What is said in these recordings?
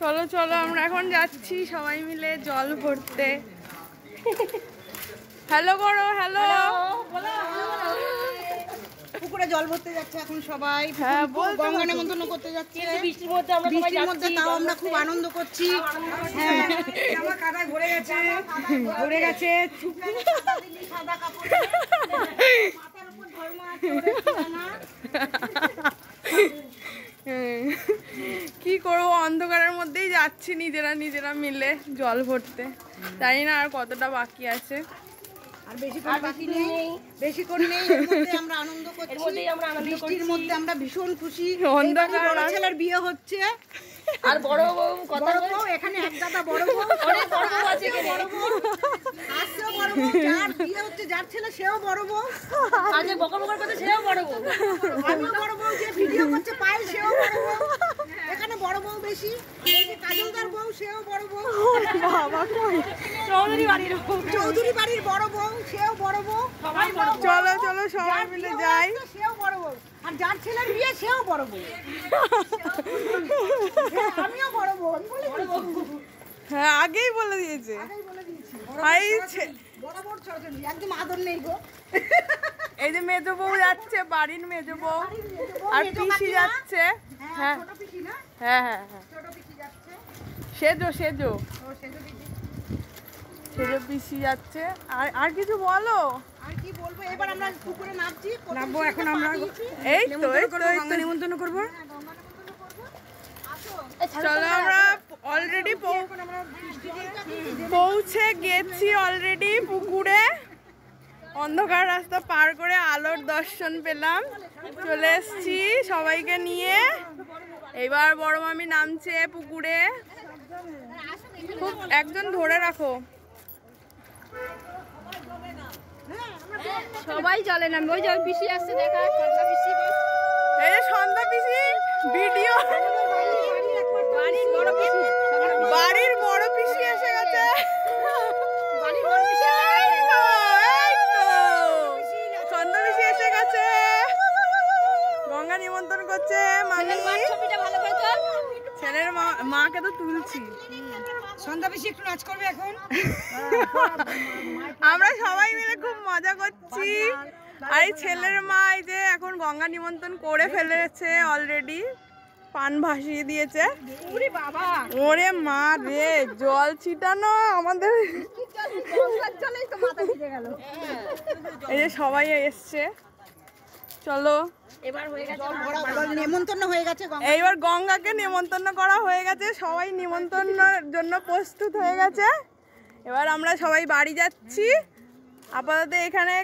চলো চলো আমরা এখন যাচ্ছি সবাই মিলে জল ভরতে। হ্যালো করো, হ্যালো। পুকুরে জল ভরতে যাচ্ছে এখন সবাই। হ্যাঁ, গঙ্গা নেমন্তন্ন করতে যাচ্ছে বৃষ্টির মধ্যে, তাও আমরা খুব আনন্দ করছি। হ্যাঁ, জামা কাদা ভরে গেছে, সাদা কাপড় মাথার উপর ধর্ম আছে। কি করবো, অন্ধকারের মধ্যেই যাচ্ছি নিজেরা নিজেরা মিলে জল ভরতে। জানি না আর কতটা বাকি আছে। আর বেশিক্ষণ নেই, এর মধ্যে আমরা আনন্দ করছি। বৃষ্টির মধ্যে আমরা ভীষণ খুশি। অন্ধকার বড় ছেলের বিয়ে হচ্ছে, আর বড় বউ বড় বউ এখানে এক দাদা বড় বউ, অনেক বড় বউ আছে এখানে। আসছেও বড় বউ, যার বিয়ে হচ্ছে যার ছেলে সেও বড় বউ, আর যে বকর বকর করতে সেও বড় বউ, আমিও বড় বউ, যে ভিডিও করছে পায়েল সেও বড় বউ। এখানে বড় বউ বেশি, কাজলদার বউ সেও বড় বউ, চৌধুরী বাড়ির বড় বউ সেও বড় বউ। চলো চলো সবাই মিলে যাই। সেও বড় বউ, আর যার ছেলের বিয়ে সেও বড় বউ। আমিও বড় বউ, আমি বলে দিয়েছি। হ্যাঁ, আগেই বলে দিয়েছে। বড় বড় ছোট ছোট একদম আদর নেই গো। এই যে মেজো বউ যাচ্ছে, বাড়ির মেজো বউ, আর পিসি যাচ্ছে। হ্যাঁ ছোট পিসি না, হ্যাঁ হ্যাঁ হ্যাঁ, ছোট পিসি যাচ্ছে। সেজো সেজো সেজো পিসি, সেজো পিসি যাচ্ছে। আর কিছু বলো। আর কি বলবো, এবার আমরা পুকুরে নামবো এখন। আমরা এই তো নিমন্ত্রণ করবো। চলো আমরা অলরেডি পৌঁছে গেছি অলরেডি পুকুরে। অন্ধকার রাস্তা পার করে আলোর দর্শন পেলাম, চলে এসছি সবাইকে নিয়ে। এবার বড় মামি নামছে পুকুরে। খুব একজন ধরে রাখো, সবাই চলে না। ওই যে পিসি আসছে, দেখা সন্ধ্যা পিসি। এই যে সন্ধ্যা পিসি ভিডিও, বাড়ির বড় পিসি এসে গেছে। সন্ধ্যা পিসি এসে গেছে, গঙ্গা নিমন্ত্রণ করছে। ছেলের মাকে তো তুলছি। সন্ধ্যা পিসি একটু নাচ করবে এখন। আমরা সবাই মিলে খুব মজা করছি। আর এই ছেলের মা এই যে এখন গঙ্গা নিমন্ত্রণ করে ফেলেছে অলরেডি, পান ভাসিয়ে দিয়েছে। ওরে মা রে, জল ছিটানো আমাদের। এই যে সবাই এসছে, চলো এবার হয়ে গেছে, নেমন্তন্ন হয়ে গেছে। এইবার গঙ্গাকে নেমন্তন্ন করা হয়ে গেছে, সবাই নিমন্ত্রণের জন্য প্রস্তুত হয়ে গেছে। এবার আমরা সবাই বাড়ি যাচ্ছি। আপাতত এখানে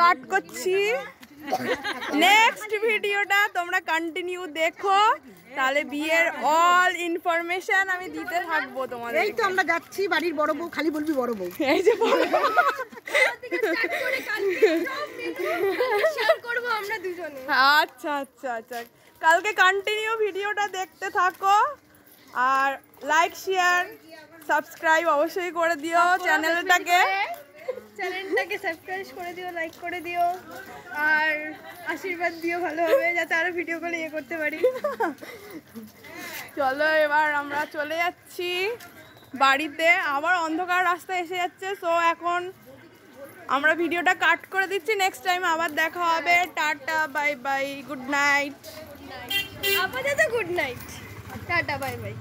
কাট করছি। নেক্সট ভিডিওটা তোমরা কন্টিনিউ দেখো, তাহলে বিয়ের অল ইনফরমেশন আমি দিতে থাকবো তোমাদের। এই তো আমরা যাচ্ছি, বাড়ির বড় বউ, খালি বলবি বড় বউ। এই যে আচ্ছা আচ্ছা আচ্ছা, কালকে কন্টিনিউ ভিডিওটা দেখতে থাকো। আর লাইক শেয়ার সাবস্ক্রাইব অবশ্যই করে দিও চ্যানেলটাকে সাবস্ক্রাইব করে দিও, লাইক করে দিও, আর আশীর্বাদ দিও ভালোভাবে, যাতে আরো ভিডিও করে করতে পারি। চলো এবার আমরা চলে যাচ্ছি বাড়িতে। আবার অন্ধকার রাস্তা এসে যাচ্ছে, সো এখন আমরা ভিডিওটা কাট করে দিচ্ছি। নেক্সট টাইম আবার দেখা হবে। Tata, bye bye, good night. আপাতত good night, tata, bye by.